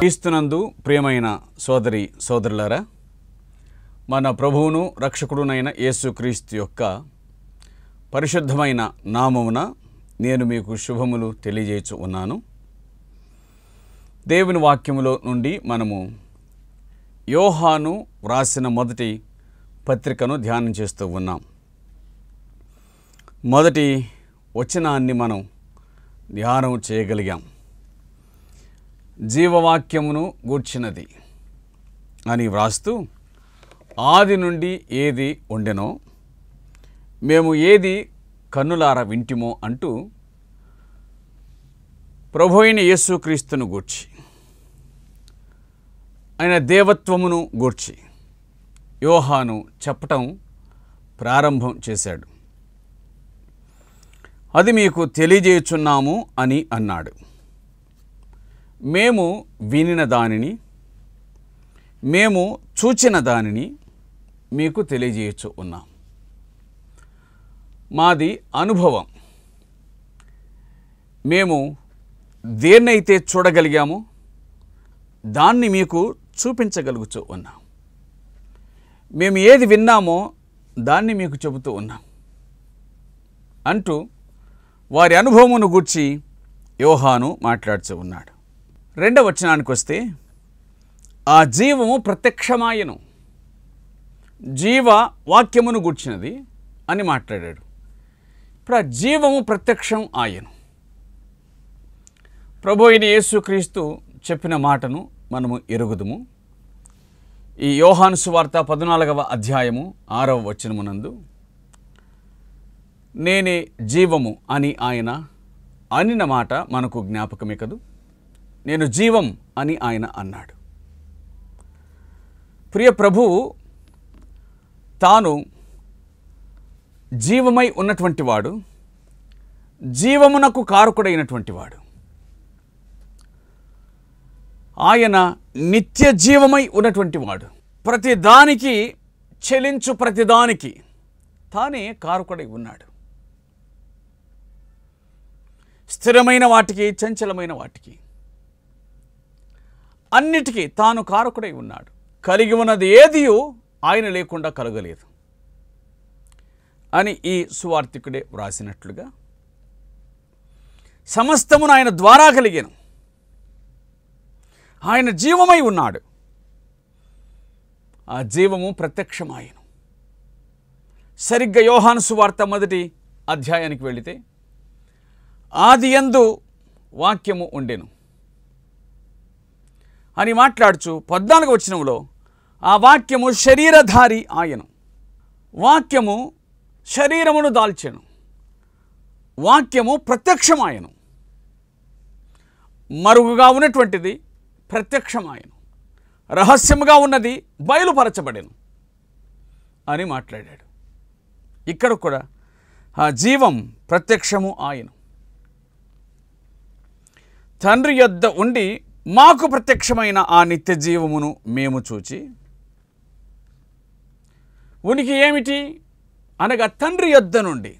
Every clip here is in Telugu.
క్రీస్తునందు ప్రియమైన సోదరి సోదరులారా, మన ప్రభువును రక్షకుడునైన యేసుక్రీస్తు యొక్క పరిశుద్ధమైన నామమున నేను మీకు శుభములు తెలియజేయచ్చు ఉన్నాను. దేవుని వాక్యములో నుండి మనము యోహాను వ్రాసిన మొదటి పత్రికను ధ్యానం చేస్తూ ఉన్నాం. మొదటి వచనాన్ని మనం ధ్యానం చేయగలిగాం. జీవవాక్యమును గూర్చినది అని వ్రాస్తూ, ఆది నుండి ఏది ఉండెనో మేము ఏది కన్నులార వింటిమో అంటూ ప్రభువైన యేసుక్రీస్తును గూర్చి, ఆయన దేవత్వమును గూర్చి యోహాను చెప్పటం ప్రారంభం చేశాడు. అది మీకు తెలియజేయుచున్నాము అని అన్నాడు. మేము వినిన దానిని, మేము చూచిన దానిని మీకు తెలియజేయచ్చు ఉన్నాం. మాది అనుభవం. మేము దేన్నైతే చూడగలిగామో దాన్ని మీకు చూపించగలుగుతూ ఉన్నాం. మేము ఏది విన్నామో దాన్ని మీకు చెబుతూ ఉన్నాం అంటూ వారి అనుభవమును గూర్చి యోహాను మాట్లాడుతూ ఉన్నాడు. రెండవ వచనానికి వస్తే, ఆ జీవము ప్రత్యక్షమాయను, జీవ వాక్యమును గూర్చినది అని మాట్లాడాడు. ఇప్పుడు ఆ జీవము ప్రత్యక్షం ఆయను. ప్రభు అయిన యేసుక్రీస్తు చెప్పిన మాటను మనము ఎరుగుదుము. ఈ యోహాను సువార్త 14వ అధ్యాయము 6వ వచనమునందు, నేనే జీవము అని ఆయన అనిన మాట మనకు జ్ఞాపకమే కదూ. నేను జీవం అని ఆయన అన్నాడు. ప్రియ ప్రభువు తాను జీవమై ఉన్నటువంటి వాడు, జీవమునకు కారకుడైనటువంటి వాడు. ఆయన నిత్య జీవమై ఉన్నటువంటి వాడు. ప్రతిదానికి చెలించు ప్రతిదానికి తానే కారకుడై ఉన్నాడు. స్థిరమైన వాటికి, చంచలమైన వాటికి, అన్నిటికీ తాను కారకుడై ఉన్నాడు. కలిగి ఉన్నది ఏదియో ఆయన లేకుండా కలగలేదు అని ఈ సువార్తికుడే వ్రాసినట్లుగా, సమస్తమును ఆయన ద్వారా కలిగాను. ఆయన జీవమై ఉన్నాడు. ఆ జీవము ప్రత్యక్షమాయను. సరిగ్గా యోహాను సువార్త మొదటి అధ్యాయానికి వెళితే, ఆదియందు వాక్యము ఉండెను అని మాట్లాడుచు 14వ వచనంలో, ఆ వాక్యము శరీరధారి ఆయను. వాక్యము శరీరమును దాల్చెను. వాక్యము ప్రత్యక్షమాయను. మరుగుగా ఉన్నటువంటిది ప్రత్యక్షమాయను, రహస్యముగా ఉన్నది బయలుపరచబడెను అని మాట్లాడాడు. ఇక్కడ కూడా ఆ జీవం ప్రత్యక్షము ఆయను. తండ్రి యొద్ద ఉండి మాకు ప్రత్యక్షమైన ఆ నిత్య జీవమును మేము చూచి, ఉనికి ఏమిటి అనగా తండ్రి యొద్ద నుండి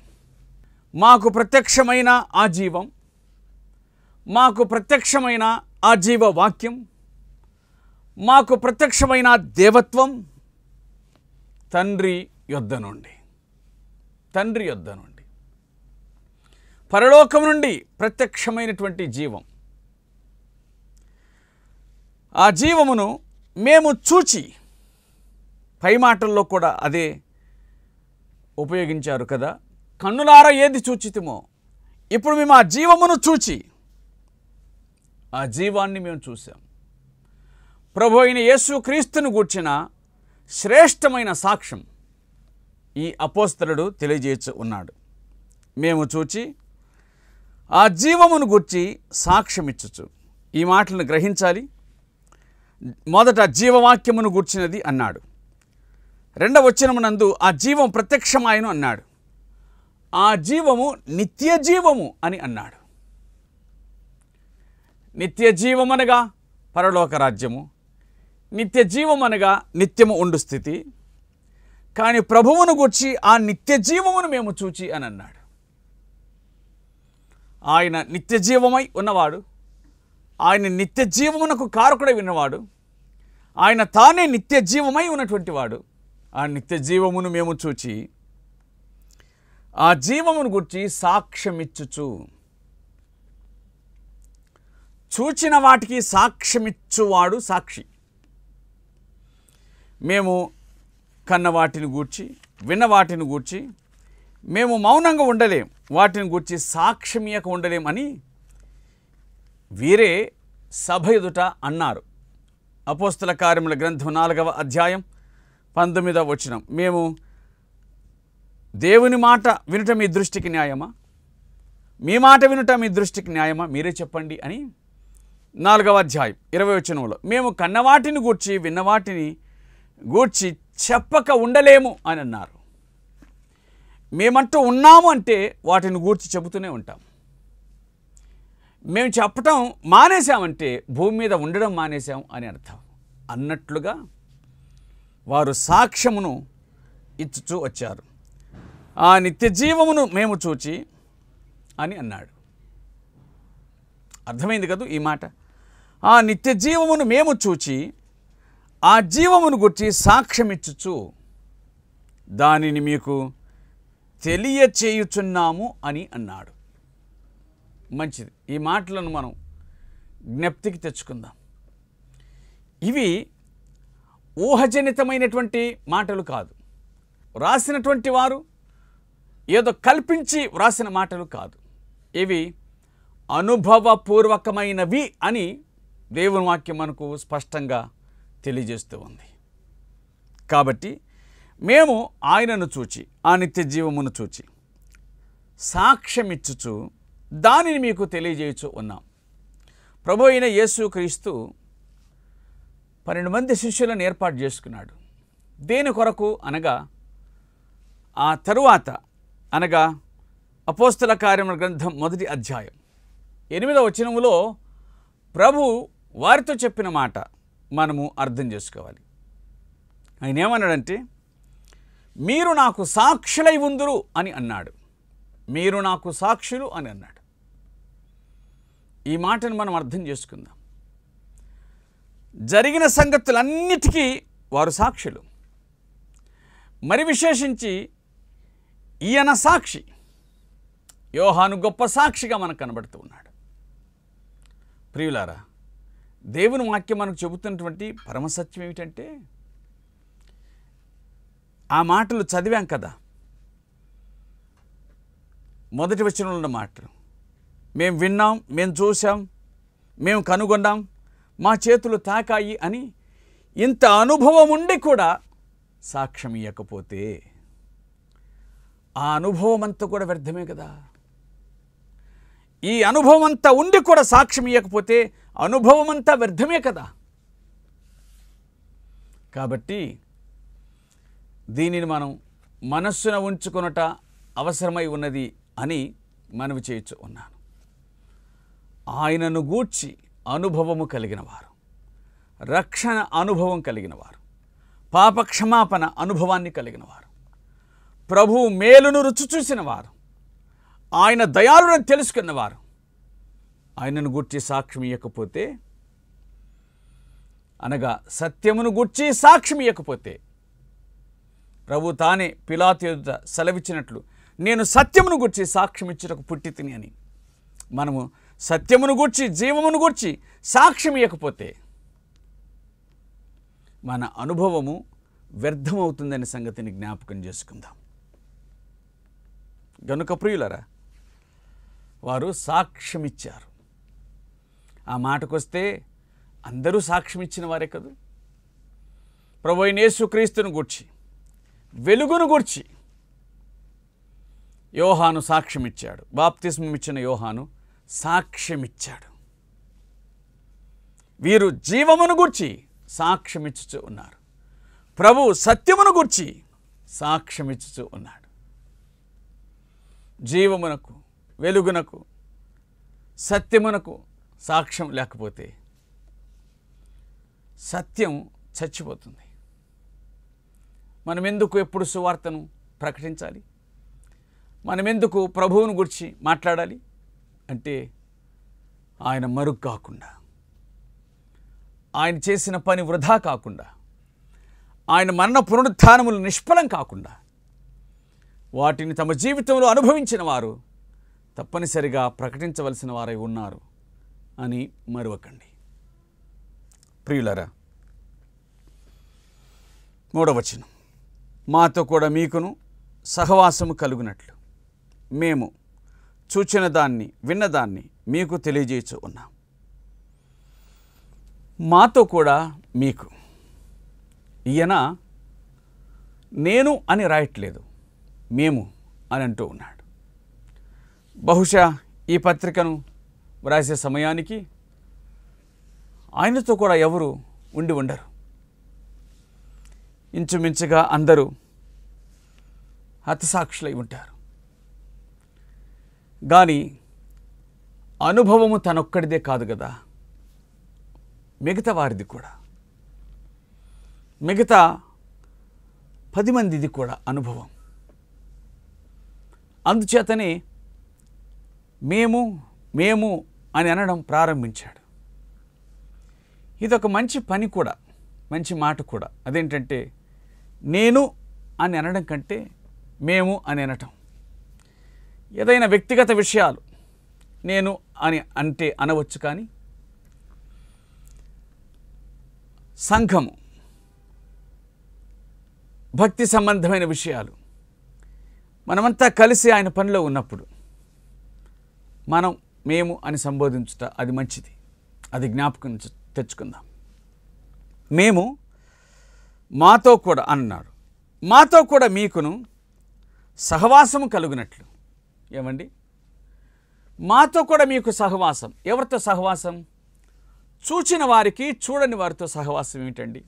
మాకు ప్రత్యక్షమైన ఆ జీవం, మాకు ప్రత్యక్షమైన ఆ జీవ వాక్యం, మాకు ప్రత్యక్షమైన దేవత్వం తండ్రి యొద్ద నుండి, తండ్రి యొద్ద నుండి, పరలోకం నుండి ప్రత్యక్షమైనటువంటి జీవం. ఆ జీవమును మేము చూచి, పై మాటల్లో కూడా అదే ఉపయోగించారు కదా, కన్నులారా ఏది చూచితిమో, ఇప్పుడు మేము ఆ జీవమును చూచి, ఆ జీవాన్ని మేము చూసాం. ప్రభు అయిన యేసుక్రీస్తును గూర్చిన శ్రేష్టమైన సాక్ష్యం ఈ అపోస్తలుడు తెలియజేయచ్చు ఉన్నాడు. మేము చూచి ఆ జీవమును గూర్చి సాక్ష్యమిచ్చుచు. ఈ మాటలను గ్రహించాలి. మొదట జీవవాక్యమును గూర్చినది అన్నాడు. రెండవ వచనమునందు ఆ జీవం ప్రత్యక్షమాయను అన్నాడు. ఆ జీవము నిత్య జీవము అని అన్నాడు. నిత్య జీవమనగా పరలోక రాజ్యము, నిత్య జీవమనగా నిత్యము ఉండు స్థితి. కానీ ప్రభువును గూర్చి ఆ నిత్య జీవమును మేము చూచి అని అన్నాడు. ఆయన నిత్య జీవమై ఉన్నవాడు. ఆయన నిత్య జీవమునకు కారకుడై ఉన్నవాడు, ఆయన తానే నిత్య జీవమై ఉన్నటువంటి వాడు. ఆ నిత్య జీవమును మేము చూచి ఆ జీవమును గురించి సాక్ష్యమిచ్చుచు, చూచిన వాటికి సాక్ష్యమిచ్చువాడు సాక్షి. మేము కన్న వాటిని గూర్చి, విన్న వాటిని గూర్చి మేము మౌనంగా ఉండలేం, వాటిని గూర్చి సాక్ష్యమియక ఉండలేం అని వీరే సభ ఎదుట అన్నారు. అపోస్తల కార్యముల గ్రంథం 4వ అధ్యాయం 19వ వచనం. మేము దేవుని మాట వినుట మీ దృష్టికి న్యాయమా, మీ మాట వినుట మీ దృష్టికి న్యాయమా, మీరే చెప్పండి అని 4వ అధ్యాయం 20వ వచనంలో మేము కన్నవాటిని గూర్చి విన్నవాటిని గూర్చి చెప్పక ఉండలేము అని అన్నారు. మేమంటూ ఉన్నాము అంటే వాటిని గూర్చి చెబుతూనే ఉంటాం. మేము చెప్పటం మానేశామంటే భూమి మీద ఉండడం మానేశాం అని అర్థం అన్నట్లుగా వారు సాక్ష్యమును ఇచ్చుచూ వచ్చారు. ఆ నిత్య జీవమును మేము చూచి అని అన్నాడు. అర్థమైంది కదూ ఈ మాట? ఆ నిత్య జీవమును మేము చూచి ఆ జీవమును గురించి సాక్ష్యమిచ్చుచు దానిని మీకు తెలియచేయుచున్నాము అని అన్నాడు. మంచిది. ఈ మాటలను మనం జ్ఞప్తికి తెచ్చుకుందాం. ఇవి ఊహజనితమైనటువంటి మాటలు కాదు, వ్రాసినటువంటి వారు ఏదో కల్పించి వ్రాసిన మాటలు కాదు. ఇవి అనుభవపూర్వకమైనవి అని దేవుని వాక్యం మనకు స్పష్టంగా తెలియజేస్తూ ఉంది. కాబట్టి మేము ఆయనను చూచి, ఆ నిత్య జీవమును చూచి సాక్ష్యమిచ్చుచు దానిని మీకు తెలియజేయచ్చు ఉన్నాం. ప్రభు అయిన యేసుక్రీస్తు 12 మంది శిష్యులను ఏర్పాటు చేసుకున్నాడు. దేని కొరకు అనగా ఆ తరువాత అనగా అపోస్తల కార్యముల గ్రంథం 1వ అధ్యాయం 8వ వచనములో ప్రభు వారితో చెప్పిన మాట మనము అర్థం చేసుకోవాలి. ఆయన ఏమన్నాడంటే, మీరు నాకు సాక్షులై ఉందురు అని అన్నాడు. మీరు నాకు సాక్షులు అని అన్నాడు. ఈ మాటను మనం అర్థం చేసుకుందాం. జరిగిన సంగతులన్నిటికీ వారు సాక్షులు. మరి విశేషించి ఈయన సాక్షి, యోహాను గొప్ప సాక్షిగా మనకు కనబడుతూ ఉన్నాడు. ప్రియులారా, దేవుని వాక్యం మనకు చెబుతున్నటువంటి పరమసత్యం ఏమిటంటే, ఆ మాటలు చదివాం కదా, మొదటి వచనంలో ఉన్న మాటలు మేము విన్నాం, మేము చూసాం, మేము కనుగొన్నాం, మా చేతులు తాకాయి అని ఇంత అనుభవం ఉండి కూడా సాక్ష్యం ఇవ్వకపోతే ఆ అనుభవం అంతా కూడా వ్యర్థమే కదా. ఈ అనుభవం అంతా ఉండి కూడా సాక్ష్యం ఇవ్వకపోతే అనుభవం అంతా వ్యర్థమే కదా. కాబట్టి దీనిని మనం మనస్సున ఉంచుకొనుట అవసరమై ఉన్నది అని మనవి చేయొచ్చు ఉన్నాను. ఆయనను గూర్చి అనుభవము కలిగిన వారు, రక్షణ అనుభవం కలిగిన వారు, పాప క్షమాపణ అనుభవాన్ని కలిగిన వారు, ప్రభువు మేలును రుచి చూసిన వారు, ఆయన దయాళులను తెలుసుకున్నవారు ఆయనను గూర్చి సాక్ష్యం ఇవ్వకపోతే, అనగా సత్యమును గూర్చి సాక్ష్యం ఇవ్వకపోతే, ప్రభు తానే పిలాతు ఎదుట సెలవిచ్చినట్లు నేను సత్యమును గూర్చి సాక్ష్యం ఇచ్చుటకు పుట్టి తిని అని, మనము సత్యమును గూర్చి జీవమును గూర్చి సాక్ష్యం ఇవ్వకపోతే మన అనుభవము వ్యర్థమవుతుందనే సంగతిని జ్ఞాపకం చేసుకుందాం. గనుక ప్రియులరా, వారు సాక్ష్యం ఇచ్చారు. ఆ మాటకొస్తే అందరూ సాక్ష్యం ఇచ్చిన వారే కదూ. ప్రభు అయిన యేసుక్రీస్తును గూర్చి, వెలుగును గూర్చి యోహాను సాక్ష్యం ఇచ్చాడు. బాప్తిస్మం ఇచ్చిన యోహాను సాక్ష్యం ఇచ్చాడు. వీరు జీవమును గూర్చి సాక్ష్యం ఇచ్చుచూ ఉన్నారు. ప్రభు సత్యమును గూర్చి సాక్ష్యం ఇచ్చుచూ ఉన్నాడు. జీవమునకు, వెలుగునకు, సత్యమునకు సాక్ష్యం లేకపోతే సత్యం చచ్చిపోతుంది. మనం ఎందుకు ఎప్పుడు సువార్తను ప్రకటించాలి? మనం ఎందుకు ప్రభువును గురించి మాట్లాడాలి అంటే, ఆయన మరుగు కాకుండా, ఆయన చేసిన పని వృధా కాకుండా, ఆయన మరణ పునరుత్థానములు నిష్ఫలం కాకుండా వాటిని తమ జీవితంలో అనుభవించిన వారు తప్పనిసరిగా ప్రకటించవలసిన వారై ఉన్నారు అని మరువకండి. ప్రియులరా, 3వ వచనం, మాతో కూడా మీకును సహవాసము కలుగునట్లు మేము చూచిన దాన్ని విన్నదాన్ని మీకు తెలియజేయచ్చు ఉన్నాం. మాతో కూడా మీకు, ఈయన నేను అని రాయట్లేదు, మేము అని అంటూ ఉన్నాడు. బహుశా ఈ పత్రికను వ్రాసే సమయానికి ఆయనతో కూడా ఎవరు ఉండి ఉండరు. ఇంచుమించుగా అందరూ హతసాక్షులై ఉంటారు. కానీ అనుభవము తనొక్కడిదే కాదు కదా, మిగతా వారిది కూడా, మిగతా 10 మందిది కూడా అనుభవం. అందుచేతనే మేము అని అనడం ప్రారంభించాడు. ఇదొక మంచి పని కూడా, మంచి మాట కూడా. అదేంటంటే నేను అని అనడం కంటే మేము అని అనటం. ఏదైనా వ్యక్తిగత విషయాలు నేను అని అంటే అనవచ్చు, కానీ సంఘము, భక్తి సంబంధమైన విషయాలు మనమంతా కలిసి ఆయన పనిలో ఉన్నప్పుడు మనం మేము అని సంబోధించుట అది మంచిది. అది జ్ఞాపకం తెచ్చుకుందాం. మేము మాతో కూడా అన్నాడు. మాతో కూడా మీకును సహవాసము కలుగునట్లు. ఏమండి, మాతో కూడా మీకు సహవాసం. ఎవరితో సహవాసం? చూచిన వారికి చూడని వారితో సహవాసం ఏమిటండి?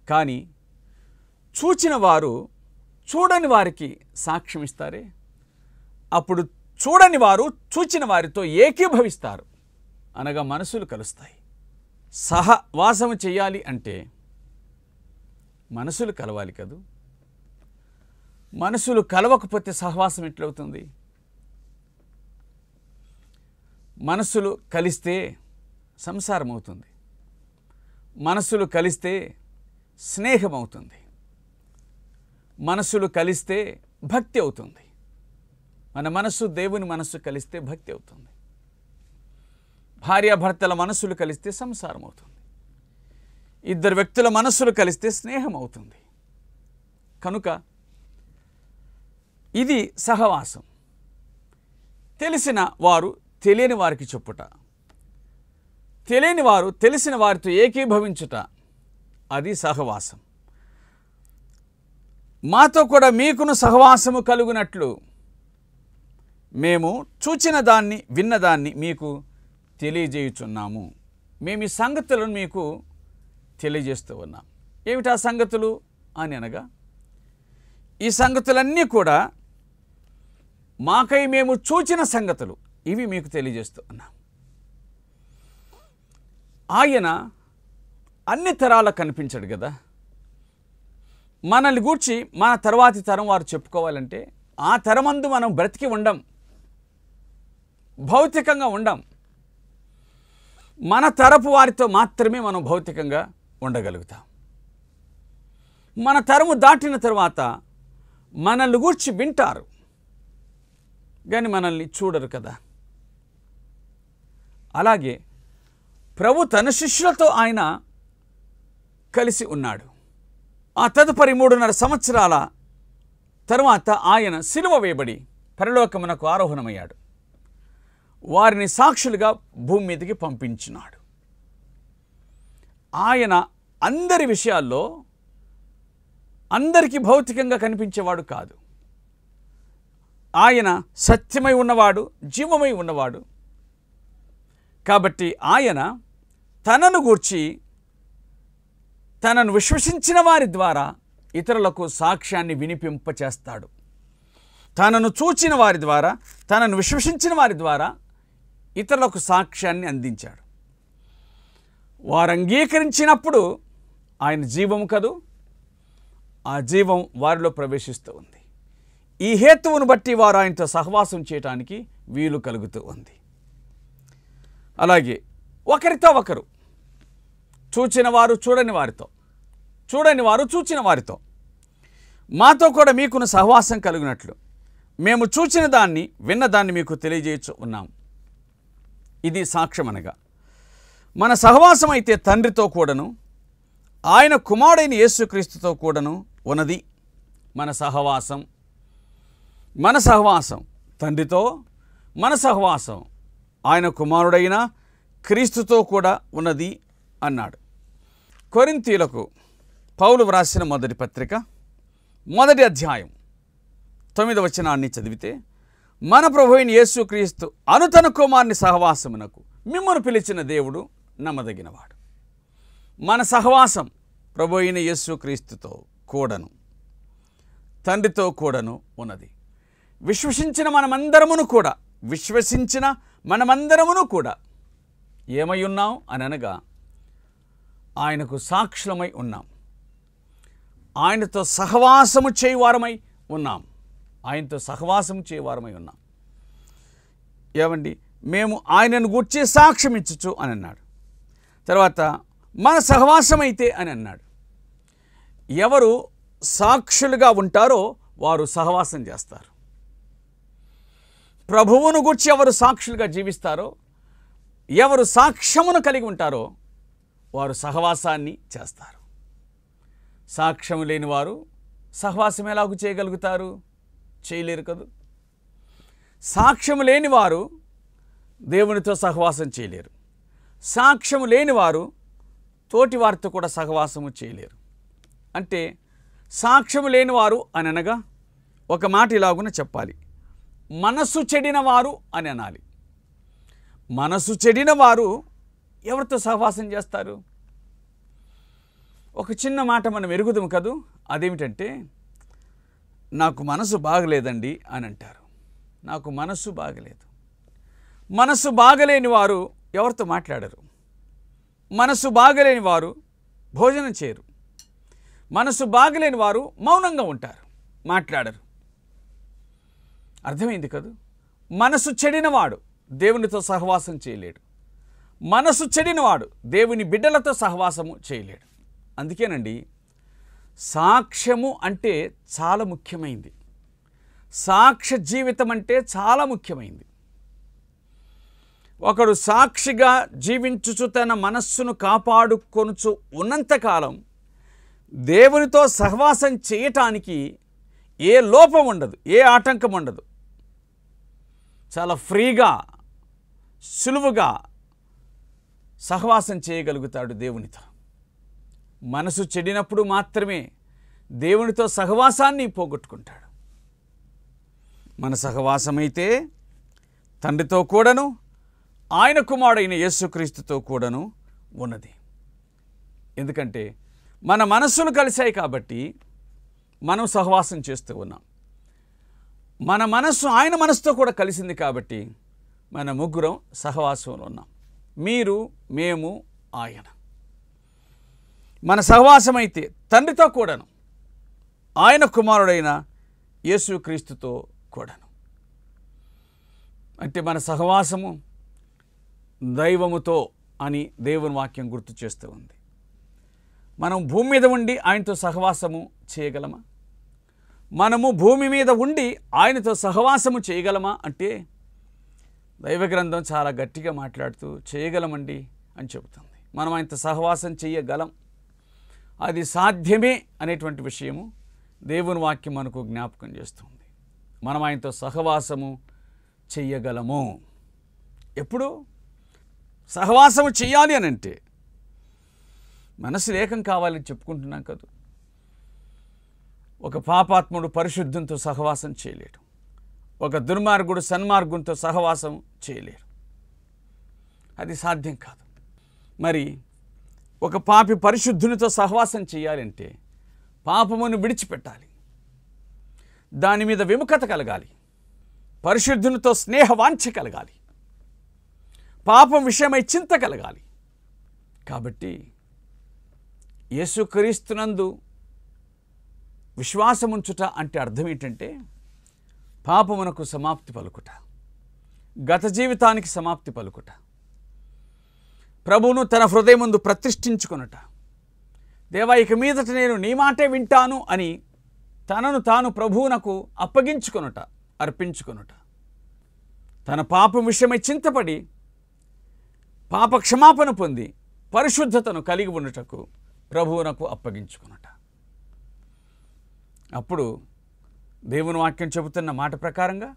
కానీ చూచిన వారు చూడని వారికి సాక్ష్యం ఇస్తారే, అప్పుడు చూడని వారు చూచిన వారితో ఏకీభవిస్తారు, అనగా మనసులు కలుస్తాయి. సహవాసము చేయాలి అంటే మనసులు కలవాలి కదూ. మనసులు కలవకపోతే సహవాసం ఎట్లవుతుంది? మనసులు కలిస్తే సంసారం అవుతుంది, మనసులు కలిస్తే స్నేహం అవుతుంది, మనసులు కలిస్తే భక్తి అవుతుంది. మన మనస్సు దేవుని మనస్సు కలిస్తే భక్తి అవుతుంది. భార్యాభర్తల మనస్సులు కలిస్తే సంసారం అవుతుంది. ఇద్దరు వ్యక్తుల మనస్సులు కలిస్తే స్నేహం అవుతుంది. కనుక ఇది సహవాసం. తెలిసిన వారు తెలియని వారికి చెప్పుట, తెలియని వారు తెలిసిన వారితో ఏకీభవించుట, అది సహవాసం. మాతో కూడా మీకును సహవాసము కలుగునట్లు మేము చూచిన దాన్ని విన్నదాన్ని మీకు తెలియజేయుచున్నాము. మేము ఈ సంగతులను మీకు తెలియజేస్తూ ఉన్నాం. ఏమిటా సంగతులు అని అనగా, ఈ సంగతులన్నీ కూడా మాకై మేము చూచిన సంగతులు, ఇవి మీకు తెలియజేస్తూ ఉన్నాం. ఆయన అన్ని తరాలకు కనిపించాడు కదా. మనల్ని గూర్చి మన తర్వాతి తరం వారు చెప్పుకోవాలంటే ఆ తరమందు మనం బ్రతికి ఉండం, భౌతికంగా ఉండం. మన తరపు వారితో మాత్రమే మనం భౌతికంగా ఉండగలుగుతాం. మన తరము దాటిన తర్వాత మనల్ని గూర్చి వింటారు, కానీ మనల్ని చూడరు కదా. అలాగే ప్రభు తన శిష్యులతో ఆయన కలిసి ఉన్నాడు. ఆ తదుపరి 3.5 సంవత్సరాల తరువాత ఆయన సిలువ వేయబడి పరలోకమునకు ఆరోహణమయ్యాడు. వారిని సాక్షులుగా భూమి మీదకి పంపించినాడు. ఆయన అందరి విషయాల్లో అందరికీ భౌతికంగా కనిపించేవాడు కాదు. ఆయన సత్యమై ఉన్నవాడు, జీవమై ఉన్నవాడు. కాబట్టి ఆయన తనను గూర్చి తనను విశ్వసించిన వారి ద్వారా ఇతరులకు సాక్ష్యాన్ని వినిపింపచేస్తాడు. తనను చూచిన వారి ద్వారా, తనను విశ్వసించిన వారి ద్వారా ఇతరులకు సాక్ష్యాన్ని అందించాడు. వారు అంగీకరించినప్పుడు ఆయన జీవము కదూ, ఆ జీవం వారిలో ప్రవేశిస్తూ ఉంది. ఈ హేతువును బట్టి వారు ఆయనతో సహవాసం చేయటానికి వీలు కలుగుతూ ఉంది. అలాగే ఒకరితో ఒకరు చూచిన వారు చూడని వారితో, చూడని వారు చూచిన వారితో మాతో కూడా మీకున్న సహవాసం కలిగినట్లు మేము చూచిన దాన్ని విన్న దాన్ని మీకు తెలియజేయచ్చు ఉన్నాం. ఇది సాక్ష్యం అనగా మన సహవాసం అయితే తండ్రితో కూడాను ఆయన కుమారుడైన యేసుక్రీస్తుతో కూడాను ఉన్నది. మన సహవాసం తండ్రితో, మన సహవాసం ఆయన కుమారుడైన క్రీస్తుతో కూడా ఉన్నది అన్నాడు. కొరింథీయులకు పౌలు వ్రాసిన మొదటి పత్రిక 1వ అధ్యాయం 9వ వచనాన్ని చదివితే, మన ప్రభువైన యేసుక్రీస్తు అను తన కుమారుని సహవాసమునకు మిమ్మల్ని పిలిచిన దేవుడు నమ్మదగినవాడు. మన సహవాసం ప్రభువైన యేసుక్రీస్తుతో కూడాను తండ్రితో కూడాను ఉన్నది. విశ్వసించిన మనమందరమును కూడా ఏమై ఉన్నాం అని అనగా ఆయనకు సాక్షులమై ఉన్నాం. ఆయనతో సహవాసము చేయవారమై ఉన్నాం. ఏమండి, మేము ఆయనను గూర్చి సాక్ష్యం ఇచ్చచ్చు అని అన్నాడు. తర్వాత మన సహవాసం అయితే అని అన్నాడు. ఎవరు సాక్షులుగా ఉంటారో వారు సహవాసం చేస్తారు. ప్రభువును గూర్చి ఎవరు సాక్షులుగా జీవిస్తారో, ఎవరు సాక్ష్యమును కలిగి ఉంటారో వారు సహవాసాన్ని చేస్తారు. సాక్ష్యం లేని వారు సహవాసం ఎలాగూ చేయగలుగుతారు? చేయలేరు కదా. సాక్ష్యం లేని వారు దేవునితో సహవాసం చేయలేరు. సాక్ష్యం లేని వారు తోటి వారితో కూడా సహవాసము చేయలేరు. అంటే సాక్ష్యం లేని వారు అని అనగా ఒక మాట ఇలాగున చెప్పాలి, మనసు చెడిన వారు అని అనాలి. మనసు చెడిన వారు ఎవరితో సహవాసం చేస్తారు? ఒక చిన్న మాట మనం ఎరుగుదాం కదూ. అదేమిటంటే, నాకు మనసు బాగలేదండి అని అంటారు. నాకు మనసు బాగలేదు. మనసు బాగలేని వారు ఎవరితో మాట్లాడరు. మనసు బాగలేని వారు భోజనం చేయరు. మనసు బాగలేని వారు మౌనంగా ఉంటారు, మాట్లాడరు. అర్థమైంది కదూ. మనసు చెడినవాడు దేవునితో సహవాసం చేయలేడు. మనసు చెడినవాడు దేవుని బిడ్డలతో సహవాసము చేయలేడు. అందుకేనండి సాక్ష్యము అంటే చాలా ముఖ్యమైంది. సాక్ష్య జీవితం అంటే చాలా ముఖ్యమైంది. ఒకడు సాక్షిగా జీవించుచు తన మనస్సును కాపాడుకొనుచు ఉన్నంతకాలం దేవునితో సహవాసం చేయటానికి ఏ లోపం ఉండదు, ఏ ఆటంకం ఉండదు. చాలా ఫ్రీగా, సులువుగా సహవాసం చేయగలుగుతాడు దేవునితో. మనసు చెడినప్పుడు మాత్రమే దేవునితో సహవాసాన్ని పోగొట్టుకుంటాడు. మన సహవాసమైతే తండ్రితో కూడాను ఆయన కుమారుడైన యేసుక్రీస్తుతో కూడాను ఉన్నది. ఎందుకంటే మన మనస్సులు కలిశాయి కాబట్టి మనం సహవాసం చేస్తూ ఉన్నాం. మన మనస్సు ఆయన మనసుతో కూడా కలిసింది కాబట్టి మన ముగ్గురం సహవాసంలో ఉన్నాం. మీరు, మేము, ఆయన. మన సహవాసం అయితే తండ్రితో కూడాను ఆయన కుమారుడైన యేసుక్రీస్తుతో కూడాను. అంటే మన సహవాసము దైవముతో అని దేవుని వాక్యం గుర్తు చేస్తూ ఉంది. మనం భూమి మీద ఉండి ఆయనతో సహవాసము చేయగలమా? మనము భూమి మీద ఉండి ఆయనతో సహవాసము చేయగలమా అంటే దైవ గ్రంథం చాలా గట్టిగా మాట్లాడుతూ చేయగలమండి అని చెబుతుంది. మనం ఆయనతో సహవాసం చేయగలం, అది సాధ్యమే అనేటువంటి విషయము దేవుని వాక్యం మనకు జ్ఞాపకం చేస్తుంది. మనం ఆయనతో సహవాసము చెయ్యగలము. ఎప్పుడు సహవాసము చెయ్యాలి అని అంటే మనసు ఏకం కావాలని చెప్పుకుంటున్నాం కదా. ఒక పాపాత్ముడు పరిశుద్ధంతో సహవాసం చేయలేడు. ఒక దుర్మార్గుడు సన్మార్గంతో సహవాసం చేయలేడు. అది సాధ్యం కాదు. మరి ఒక పాపి పరిశుద్ధునితో సహవాసం చేయాలంటే పాపమును విడిచిపెట్టాలి, దాని మీద విముఖత కలగాలి, పరిశుద్ధునితో స్నేహవాంఛ కలగాలి, పాపం విషయమై చింత కలగాలి. కాబట్టి యేసుక్రీస్తునందు విశ్వాసముంచుట అంటే అర్థం ఏంటంటే పాపమునకు సమాప్తి పలుకుట, గత జీవితానికి సమాప్తి పలుకుట, ప్రభువును తన హృదయమందు ప్రతిష్ఠించుకొనుట. దేవా, ఇక మీదట నేను నీ మాటే వింటాను అని తనను తాను ప్రభువునకు అప్పగించుకొనుట, అర్పించుకొనుట. తన పాపం విషయమై చింతపడి పాప క్షమాపణ పొంది పరిశుద్ధతను కలిగి ఉండుటకు ప్రభువునకు అప్పగించుకొనుట. అప్పుడు దేవుని వాక్యం చెబుతున్న మాట ప్రకారంగా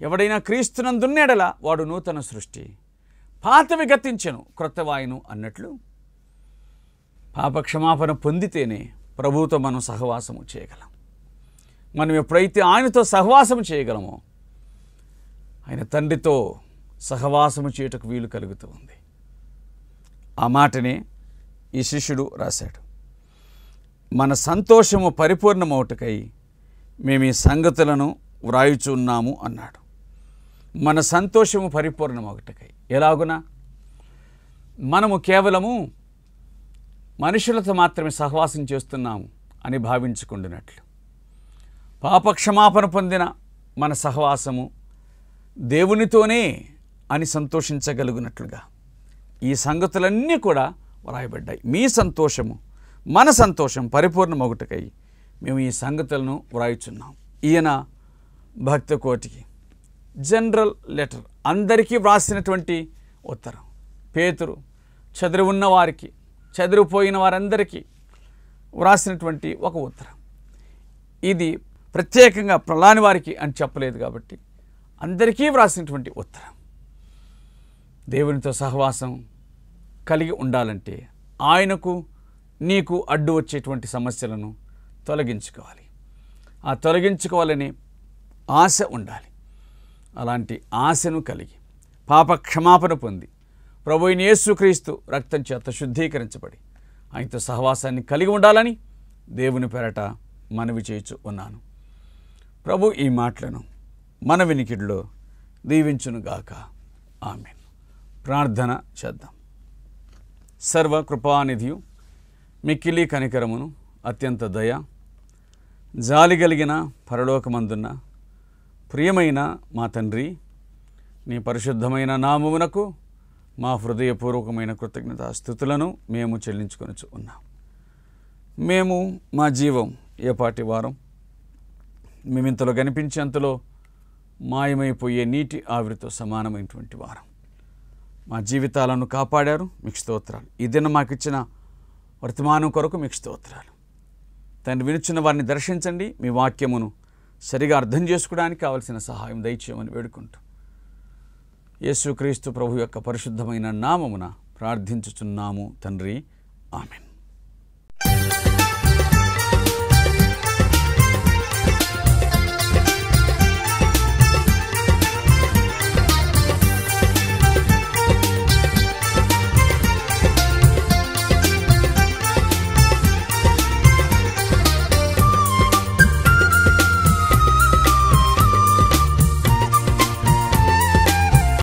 ఎవడైనా క్రీస్తునందున్నెడల వాడు నూతన సృష్టి, పాతవి గతించెను క్రొత్తవాయును అన్నట్లు పాపక్షమాపణ పొందితేనే ప్రభువుతో మనం సహవాసము చేయగలం. మనం ఎప్పుడైతే ఆయనతో సహవాసము చేయగలమో ఆయన తండ్రితో సహవాసము చేయుటకు వీలు కలుగుతూ ఉంది. ఆ మాటనే ఈ శిష్యుడు రాశాడు. మన సంతోషము పరిపూర్ణమవుటకై మేము ఈ సంగతులను వ్రాయుచున్నాము అన్నాడు. మన సంతోషము పరిపూర్ణమవుటకై ఎలాగున? మనము కేవలము మనుషులతో మాత్రమే సహవాసం చేస్తున్నాము అని భావించుకుంటున్నట్లు, పాపక్షమాపణ పొందిన మన సహవాసము దేవునితోనే అని సంతోషించగలుగునట్లుగా ఈ సంగతులన్నీ కూడా వ్రాయబడ్డాయి. మీ సంతోషము మన సంతోషం పరిపూర్ణమగుటకై మేము ఈ సంగతులను వ్రాయుచున్నాం. ఈయన భక్త కోటికి జనరల్ లెటర్, అందరికీ వ్రాసినటువంటి ఉత్తరం. పేతురు చెదిరి ఉన్న వారికి, చెదిరిపోయిన వారందరికీ వ్రాసినటువంటి ఒక ఉత్తరం. ఇది ప్రత్యేకంగా ప్రలాని వారికి అని చెప్పలేదు కాబట్టి అందరికీ వ్రాసినటువంటి ఉత్తరం. దేవునితో సహవాసం కలిగి ఉండాలంటే ఆయనకు నీకు అడ్డు వచ్చేటువంటి సమస్యలను తొలగించుకోవాలి. ఆ తొలగించుకోవాలని ఆశ ఉండాలి. అలాంటి ఆశను కలిగి పాప క్షమాపణ పొంది ప్రభువైన యేసుక్రీస్తు రక్తం చేత శుద్ధీకరించబడి ఆయనతో సహవాసాన్ని కలిగి ఉండాలని దేవుని పేరట మనవి చేయుచు ఉన్నాను. ప్రభు ఈ మాటలను మన వినికిడిలో దీవించునుగాక. ఆమేన్. ప్రార్థన చేద్దాం. సర్వకృపానిధియు మిక్కిలి కనికరమును అత్యంత దయ జాలి కలిగిన పరలోకమందున్న ప్రియమైన మా తండ్రి, నీ పరిశుద్ధమైన నామమునకు మా హృదయపూర్వకమైన కృతజ్ఞతాస్తుతులను మేము చెల్లించుకొనుచు ఉన్నాం. మేము మా జీవం ఏపాటి వారం, మేమింతలో కనిపించేంతలో మాయమైపోయే నీటి ఆవిరితో సమానమైనటువంటి వారం. మా జీవితాలను కాపాడారు, మీకు స్తోత్రాలు. ఈ దినం మాకు ఇచ్చిన వర్తమానం కొరకు మీకు స్తోత్రాలు. తండ్రి, వినుచున్న వారిని దర్శించండి, మీ వాక్యమును సరిగా అర్థం చేసుకోవడానికి కావలసిన సహాయం దయచేయమని వేడుకుంటూ యేసుక్రీస్తు ప్రభు యొక్క పరిశుద్ధమైన నామమున ప్రార్థించుచున్నాము తండ్రి. ఆమేన్.